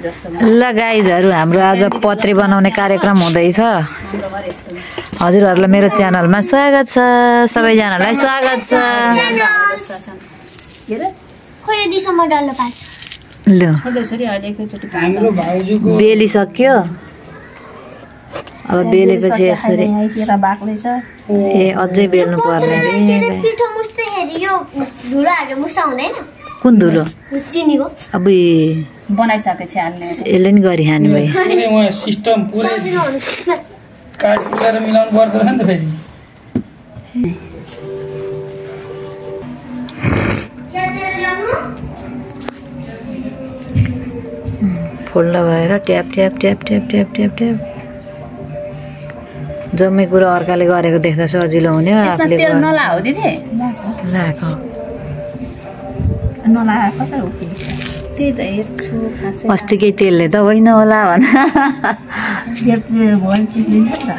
ल गाइजहरु हाम्रो आज पत्रे बनाउने कार्यक्रम हुँदैछ। हजुरहरुलाई मेरो च्यानलमा स्वागत छ। सबैजनालाई स्वागत छ। ल बेली सक्यो। अब बेलेपछि यसरी ए अझै बेल्नु पर्ने रे। कुन धुलो अब बनाइसकेछ हाल्ने यसले नि गरिहाल्ने भयो। सिस्टम पुरै काट मिलाएर मिलाउनु पर्दैन नि त फेरि। फोल्ड गरेर tap tap tap tap tap tap tap जम्मै कुरा अर्काले गरेको देख्दा सजिलो हुने आफूले तेल नलाऊ दिदी लाको नला कसरी उठ्यो त्यही त हेर्छु खासै अस्तिकै तेलले त होइन होला भन हेर्छु भोल चिप्लिन्छ त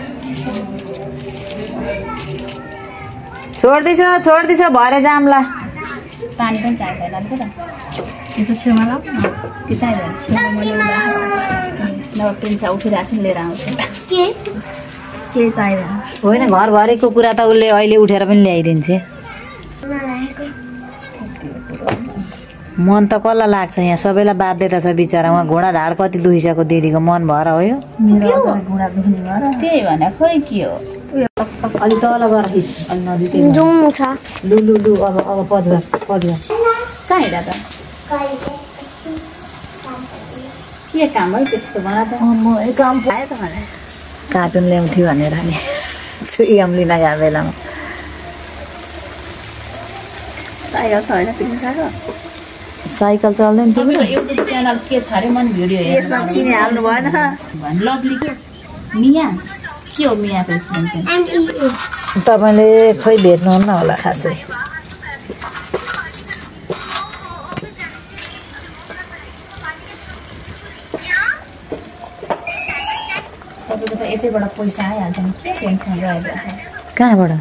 छोड्दैछ भरे जामला पानी पनि चाहिन्छ होला नि त यो त छेउमा लाऊ के चाहिदैन छेउमा मैले ल पिन्सा उठिरहेको छु लिएर आउँछु के चाहिदैन होइन घरभरिको कुरा त उसले अहिले उठेर पनि ल्याइदिन्छ। मन त कसलाई लाग्छ यहाँ सबैलाई बाध्यता छ बिचरा। उहाँ घोडा ढाड कति दुखिसक्यो दिदीको मन भएर हो यो घुँडा दुख्ने भएर त्यही भने खोइ के हो अलि तल गएर खिच अलि नजिकै लु लु लु अब पजवा कहाँ हिँडा त के काम है त्यस्तो भन त म काम पाएँ त भने कार्टुन ल्याउँथ्यो भनेर नि चुइम लिन गएको बेलामा साइकल छ होइन पिन्साको साइकल चल्दैन तिम्रो युट्युब च्यानल के छ अरे मन भिडियो हेर्नु यसमा चिने हाल्नु भएन भन लभली के मिया के हो मियाको स्पेलिङ तपाईँले खोइ भेट्नुहुन्न होला खासै। तपाईँको त यतैबाट पैसा आइहाल्छ नि के टेन्सन रहेको कहाँबाट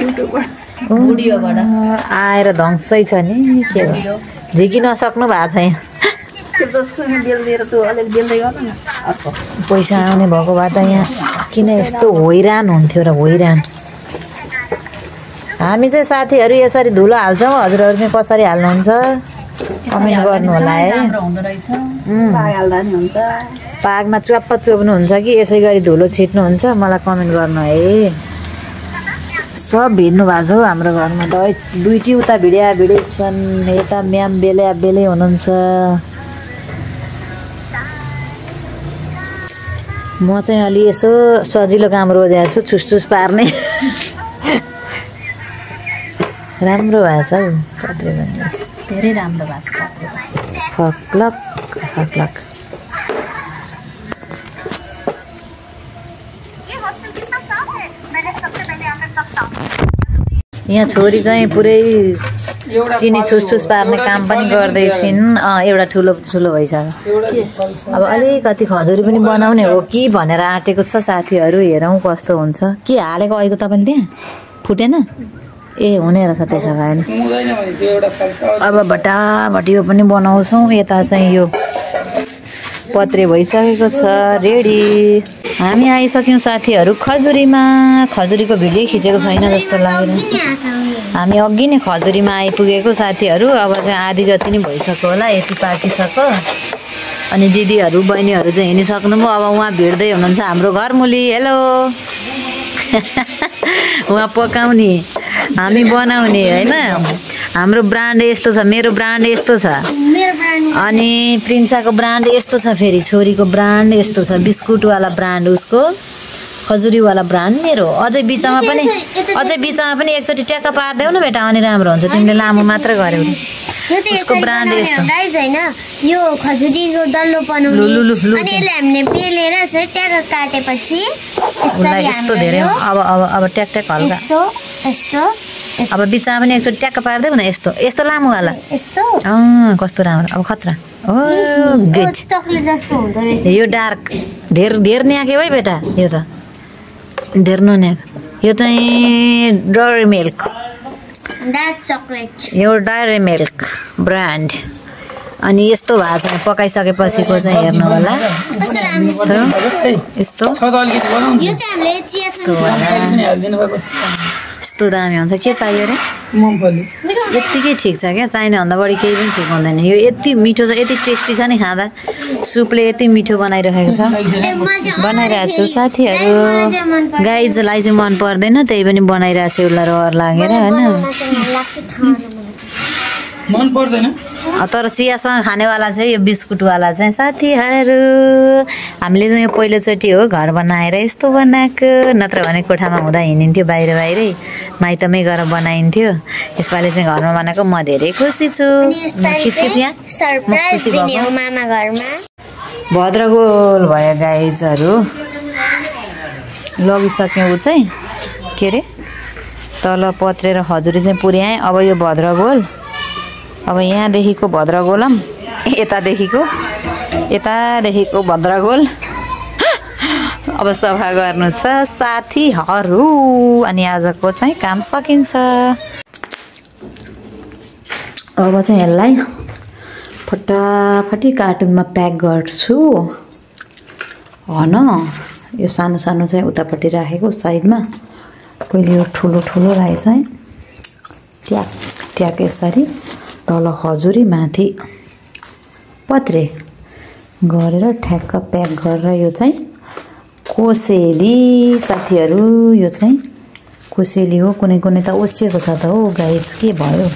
युट्युबबाट भिडियोबाट आएर धङ्सै छ नि के हो झिकिन सक्नु भएको छ यहाँ पैसा आउने भएको भए त यहाँ किन यस्तो हैरान हुन्थ्यो र हैरान। हामी चाहिँ साथीहरू यसरी धुलो हाल्छौँ हजुरहरू चाहिँ कसरी हाल्नुहुन्छ कमेन्ट गर्नु होला है। पागमा च्वाप्प चोप्नुहुन्छ कि यसै गरी धुलो छिट्नुहुन्छ मलाई कमेन्ट गर्नु है। सब भिड्नु भएको छ हौ हाम्रो घरमा त दुईटी उता भिडिया छन् यता म्याम बेलै हुनुहुन्छ। म चाहिँ अलि यसो सजिलो काम रोजेको छु छुसछुस पार्ने राम्रो भएछ हौ पत्रे धेरै राम्रो भएको छ फक्लक फक्लक। यहाँ छोरी चाहिँ पुरै चिनी छुसछुस पार्ने काम पनि गर्दैछिन्। एउटा ठुलो भइसक्यो अब अलिकति खजुरी पनि बनाउने हो कि भनेर आँटेको छ साथीहरू। हेरौँ कस्तो हुन्छ। के हालेको अहिलेको तपाईँले त्यहाँ फुटेन ए हुने रहेछ त्यसो भएन। अब भटाभटी यो पनि बनाउँछौँ। यता चाहिँ यो पत्रे भइसकेको छ रेडी। हामी आइसक्यौँ साथीहरू खजुरीमा। खजुरीको भिडियो खिचेको छैन जस्तो लागेर हामी अघि नै खजुरीमा आइपुगेको साथीहरू। अब चाहिँ आधी जति नै भइसक्यो होला यति पाकिसक्यो। अनि दिदीहरू बहिनीहरू चाहिँ हिँडिसक्नुभयो। अब उहाँ भिड्दै हुनुहुन्छ हाम्रो घरमुली। हेलो उहाँ पकाउने हामी बनाउने होइन। हाम्रो ब्रान्ड यस्तो छ मेरो ब्रान्ड यस्तो छ अनि प्रिन्साको ब्रान्ड यस्तो छ फेरि छोरीको ब्रान्ड यस्तो छ बिस्कुटवाला ब्रान्ड उसको खजुरीवाला ब्रान्ड मेरो। अझै बिचमा पनि एकचोटि ट्याक्क पारिदेऊ न बेटा अनि राम्रो हुन्छ। तिमीले लामो मात्र गर्यौ उसको ब्रान्ड यस्तो गाइस हैन यो खजुरीको डल्लो बनाउने अनि यसले हामीले पेलेर यसरी ट्याक्क काटेपछि यस्तो धेरै अब ट्याक ट्याक हल्का यस्तो अब बिचमा पनि एकचोटि ट्याक्क पारिदेऊ न यस्तो लामोवाला यस्तो कस्तो राम्रो अब खतरा ओ गुड चकलेट जस्तो हुँदो रहेछ। यो डार्क धेर न्याक्यो है बेटा यो त धेर नन्याक। यो चाहिँ डेयरी मिल्क डार्क चकलेट यो डेयरी मिल्क ब्रान्ड अनि यस्तो भएको छ पकाइसकेपछिको चाहिँ हेर्नु होला कस्तो राम्रो यस्तो छ त अलिकति बनाउनु यो चाहिँ हामीले चियासँग पनि हालिदिनु भएको यस्तो दामी हुन्छ के चाहियो अरे मुङफली यत्तिकै ठिक छ क्या चाहिने भन्दा बढी केही पनि ठिक हुँदैन यो यति मिठो छ यति टेस्टी छ नि खाँदा सुपले यति मिठो बनाइरहेको छ बनाइरहेको छु साथीहरू गाईलाई चाहिँ मन पर्दैन त्यही पनि बनाइरहेको छु उसलाई रहर लागेर होइन मन पर्दैन तर चियासँग खानेवाला चाहिँ यो बिस्कुटवाला चाहिँ साथीहरू हामीले चाहिँ यो पहिलोचोटि हो घर बनाएर यस्तो बनाएको नत्र भने कोठामा हुँदा हिँडिन्थ्यो बाहिर बाहिरै माइतमै गएर बनाइन्थ्यो यसपालि चाहिँ घरमा बनाएको म धेरै खुसी छु भद्रगोल भयो गाइजहरू लगिसक्यो ऊ चाहिँ के अरे तल पत्रे र खजुरी चाहिँ पुर्याएँ अब यो भद्रगोल अब यहाँदेखिको भद्रगोल यतादेखिको भद्रगोल अब सफा गर्नु छ साथीहरू अनि आजको चाहिँ काम सकिन्छ अब चाहिँ यसलाई फटाफटी कार्टुनमा प्याक गर्छु होइन यो सानो सानो चाहिँ उतापट्टि राखेको साइडमा पहिले यो ठुलो ठुलो रहेछ है ट्याक ट्याक यसरी तल खजुरी माथि पत्रे गरेर ठ्याक्क प्याक गरेर यो चाहिँ कोसेली साथीहरू यो चाहिँ कोसेली हो कुनै कुनै त ओसिएको छ त हो गाइज के भयो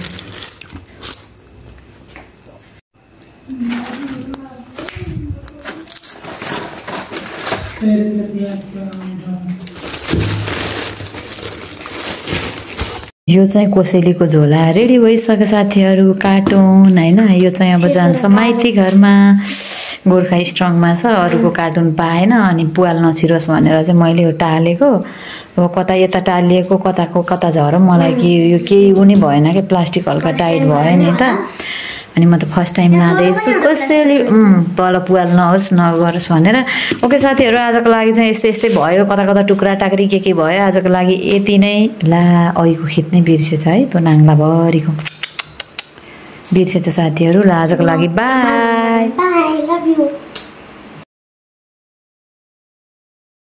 यो चाहिँ कोसेलीको झोला रेडी भइसक्यो साथीहरू कार्टुन होइन यो चाहिँ अब जान्छ माइती घरमा गोर्खा स्ट्रङमा छ अरूको कार्टुन पाएन अनि पुवाल नछिरोस् भनेर चाहिँ मैले यो टालेको अब कता यता टालिएको कताको कता झर मलाई कि यो केही उनी भएन कि प्लास्टिक हल्का टाइट भयो नि त अनि म त फर्स्ट टाइम लाँदैछु कसैले तल पुवाल नहोस् नगरोस् भनेर ओके साथीहरू आजको लागि चाहिँ यस्तै यस्तै भयो कता कता टुक्रा टाक्री के भयो आजको लागि यति नै ला अहिको खिच्नै बिर्सेछ है त्यो नाङ्लाभरिको बिर्सेछ साथीहरू ल आजको लागि बाई बाई लभ यु